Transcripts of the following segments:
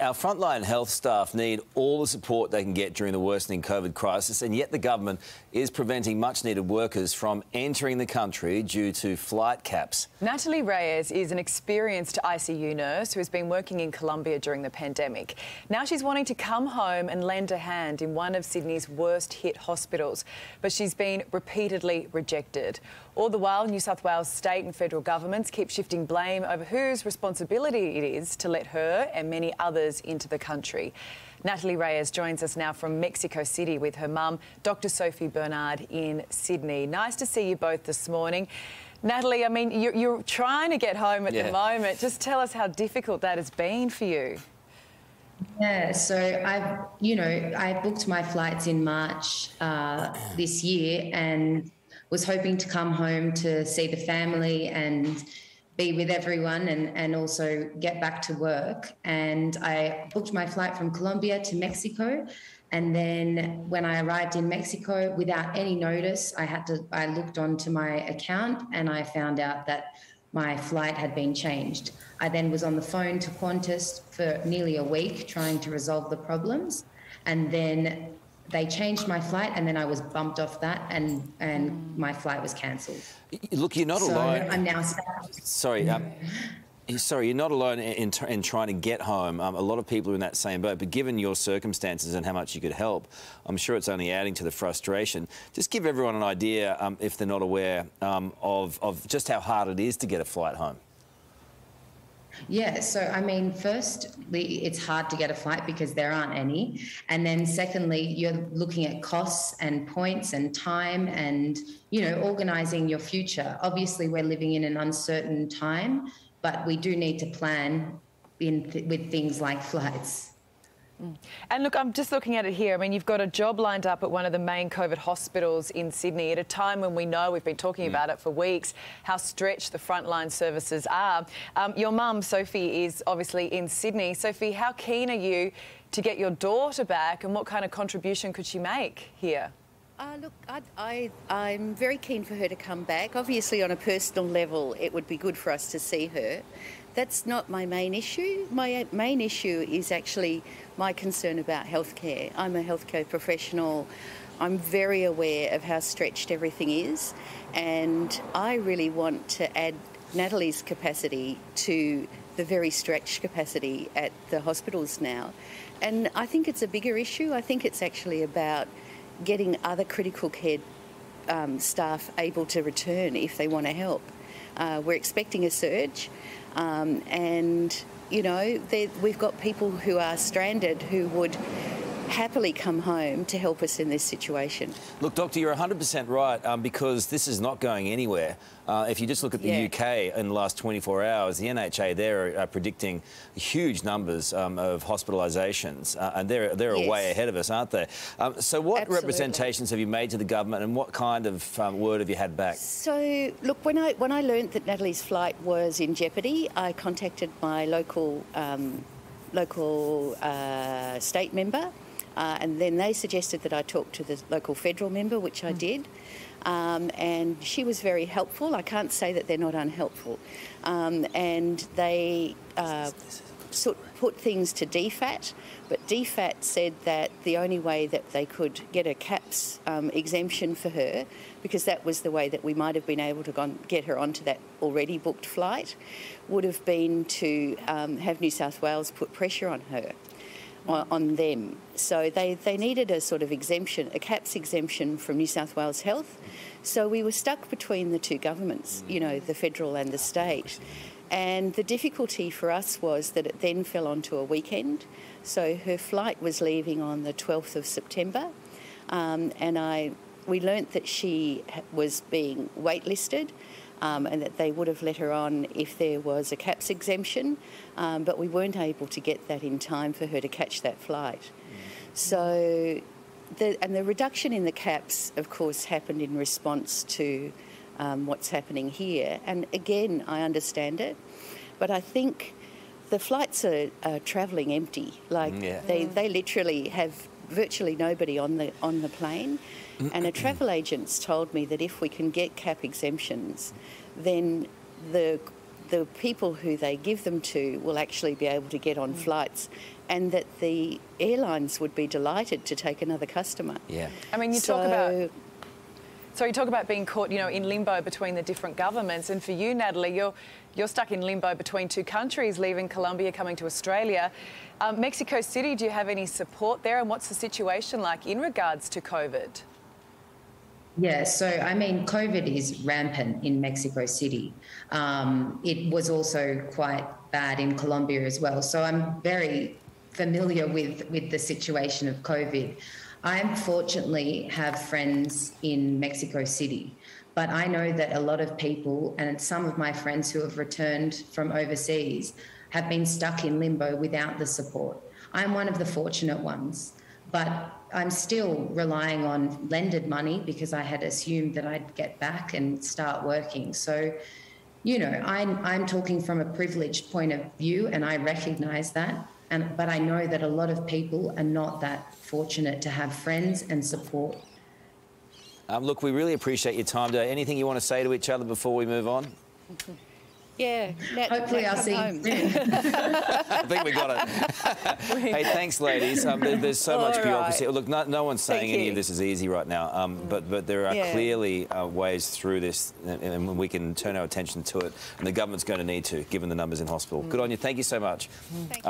Our frontline health staff need all the support they can get during the worsening COVID crisis, and yet the government is preventing much-needed workers from entering the country due to flight caps. Natalie Reyes is an experienced ICU nurse who has been working in Colombia during the pandemic. Now she's wanting to come home and lend a hand in one of Sydney's worst-hit hospitals, but she's been repeatedly rejected. All the while, New South Wales state and federal governments keep shifting blame over whose responsibility it is to let her and many others into the country. Natalie Reyes joins us now from Mexico City with her mum, Dr. Sophie Bernard, in Sydney. Nice to see you both this morning. Natalie, I mean, you're trying to get home at the moment. Just tell us how difficult that has been for you. Yeah, so I booked my flights in March this year and was hoping to come home to see the family and be with everyone and also get back to work. And I booked my flight from Colombia to Mexico. And then when I arrived in Mexico, without any notice, I looked onto my account and I found out that my flight had been changed. I then was on the phone to Qantas for nearly a week trying to resolve the problems. And then they changed my flight, and then I was bumped off that, and my flight was cancelled. Look, you're not alone. I'm now stuck. Sorry, you're not alone in trying to get home. A lot of people are in that same boat, but given your circumstances and how much you could help, I'm sure it's only adding to the frustration. Just give everyone an idea, if they're not aware, of just how hard it is to get a flight home. Yeah, so I mean, firstly, it's hard to get a flight because there aren't any. And then secondly, you're looking at costs and points and time and, organising your future. Obviously, we're living in an uncertain time, but we do need to plan with things like flights. And look, I'm just looking at it here. I mean, you've got a job lined up at one of the main COVID hospitals in Sydney at a time when we know, we've been talking about it for weeks, how stretched the frontline services are. Your mum, Sophie, is obviously in Sydney. Sophie, how keen are you to get your daughter back, and what kind of contribution could she make here? Look, I'm very keen for her to come back. Obviously, on a personal level, it would be good for us to see her. That's not my main issue. My main issue is actually my concern about healthcare. I'm a healthcare professional. I'm very aware of how stretched everything is, and I really want to add Natalie's capacity to the very stretched capacity at the hospitals now. And I think it's a bigger issue. I think it's actually about getting other critical care staff able to return if they want to help. We're expecting a surge. And, we've got people who are stranded who would happily come home to help us in this situation. Look, Doctor, you're 100% right, because this is not going anywhere. If you just look at the UK in the last 24 hours, the NHA there are predicting huge numbers of hospitalisations, and they're way ahead of us, aren't they? So what representations have you made to the government, and what kind of word have you had back? So, look, when I learned that Natalie's flight was in jeopardy, I contacted my local state member, and then they suggested that I talk to the local federal member, which I did. And she was very helpful. I can't say that they're not unhelpful. And they put things to DFAT, but DFAT said that the only way that they could get a CAPS exemption for her, because that was the way that we might have been able to get her onto that already booked flight, would have been to have New South Wales put pressure on her. On them. So they needed a sort of exemption, a CAPS exemption from New South Wales Health. So we were stuck between the two governments, the federal and the state. And the difficulty for us was that it then fell onto a weekend. So her flight was leaving on the 12th of September. We learnt that she was being waitlisted. And that they would have let her on if there was a CAPS exemption, but we weren't able to get that in time for her to catch that flight. So, the reduction in the CAPS, of course, happened in response to what's happening here. And again, I understand it, but I think the flights are travelling empty. They literally have virtually nobody on the plane. And a travel agent's told me that if we can get CAP exemptions, then the people who they give them to will actually be able to get on flights and that the airlines would be delighted to take another customer. Yeah. I mean, you talk about being caught, you know, in limbo between the different governments. And for you, Natalie, you're stuck in limbo between two countries, leaving Colombia, coming to Australia. Mexico City, do you have any support there? And what's the situation like in regards to COVID? Yeah, so I mean, COVID is rampant in Mexico City. It was also quite bad in Colombia as well. So I'm very familiar with the situation of COVID. I fortunately have friends in Mexico City, but I know that a lot of people, and some of my friends who have returned from overseas, have been stuck in limbo without the support. I'm one of the fortunate ones, but I'm still relying on lended money because I had assumed that I'd get back and start working. So, you know, I'm talking from a privileged point of view, and I recognise that. But I know that a lot of people are not that fortunate to have friends and support. Look, we really appreciate your time today. Anything you want to say to each other before we move on? Yeah. Hopefully I'll see you soon. I think we got it. Hey, thanks, ladies. There's so much bureaucracy. Look, no one's saying any of this is easy right now, but there are clearly ways through this, and we can turn our attention to it, and the government's going to need to, given the numbers in hospital. Good on you. Thank you so much.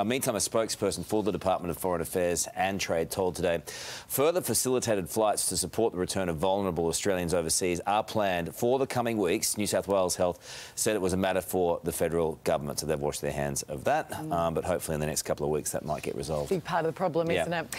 Meantime, a spokesperson for the Department of Foreign Affairs and Trade told today further facilitated flights to support the return of vulnerable Australians overseas are planned for the coming weeks. New South Wales Health said it was a matter for the federal government, so they've washed their hands of that. But hopefully in the next couple of weeks that might get resolved. Big part of the problem, isn't it?